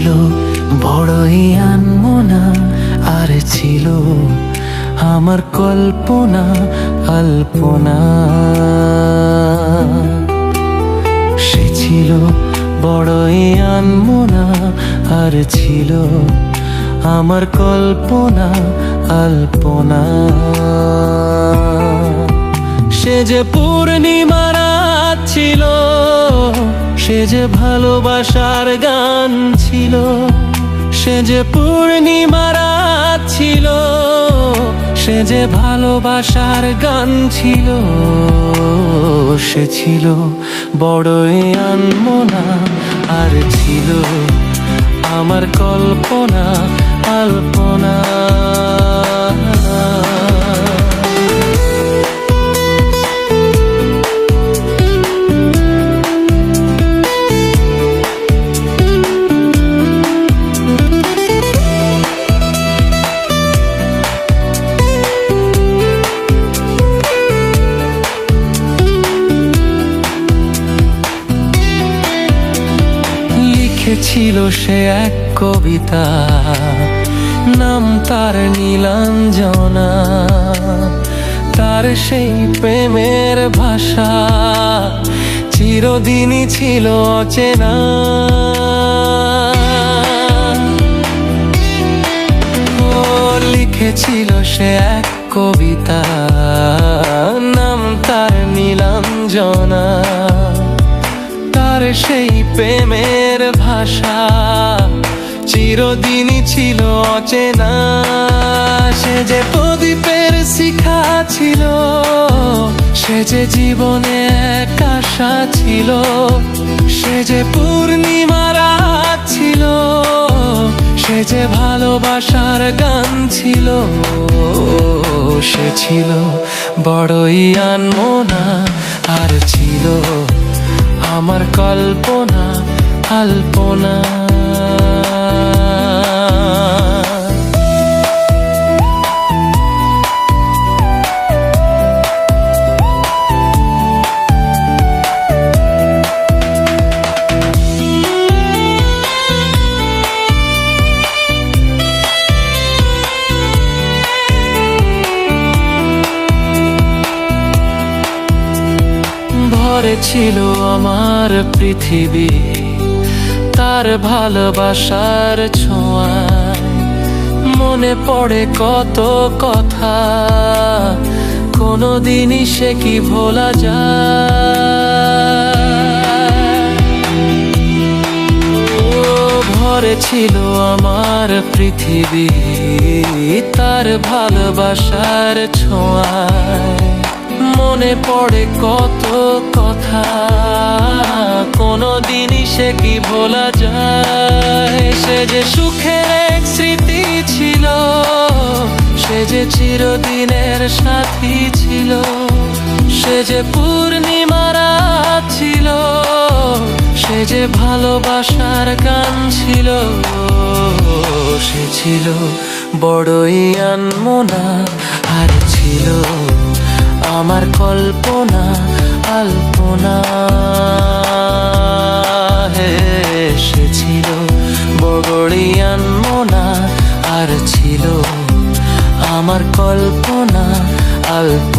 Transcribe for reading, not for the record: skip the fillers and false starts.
ছিল বড়ই আনমনা, আর ছিল আমার কল্পনা আলপনা। সে ছিল বড়ই আনমনা, আর ছিল আমার কল্পনা আলপনা। সে যে পূর্ণিমা রাত ছিল, সে যে ভালোবাসার গান ছিল। সে যে পূর্ণিমা রাত ছিল, সে যে ভালোবাসার গান ছিল। সে ছিল বড়ই আনমনা, আর ছিল আমার কল্পনা আলপনা। লিখেছিল সে এক কবিতা, নাম তার নীলাঞ্জনা। তার সেই প্রেমের ভাষা চিরদিনই ছিল অচেনা। ও লিখেছিল সে এক কবিতা, নাম তার নীলাঞ্জনা। তার সেই প্রেমের ভাষা চিরদিনই ছিল অচেনা। সে যে প্রদীপের শিখা ছিল, সে যে জীবনে এক আশা ছিল। সে যে পূর্ণিমা রাত ছিল, সে যে ভালোবাসার গান ছিল। সে ছিল বড়ই আনমনা, আর ছিল আমার কল্পনা আলপনা। ভরে ছিল আমার পৃথিবী তার ভালোবাসার ছোঁয়ায়। মনে পড়ে কত কথা, কোনোদিনই সে কি ভোলা যায়। ও ভরে ছিল আমার পৃথিবী তার ভালোবাসার ছোঁয়ায়। মনে পড়ে কত কথা, কোনোদিনই সে কি ভোলা যায়। সে যে সুখের এক স্মৃতি ছিল, সে যে চিরদিনের সাথী ছিল। সে যে পূর্ণিমা রাত ছিল, সে যে ভালোবাসার গান ছিল। সে ছিল বড়ই আনমনা, আর ছিল আমার কল্পনা আলপনা। সে ছিল বড়ই আনমনা, আর ছিল আমার কল্পনা আলপনা।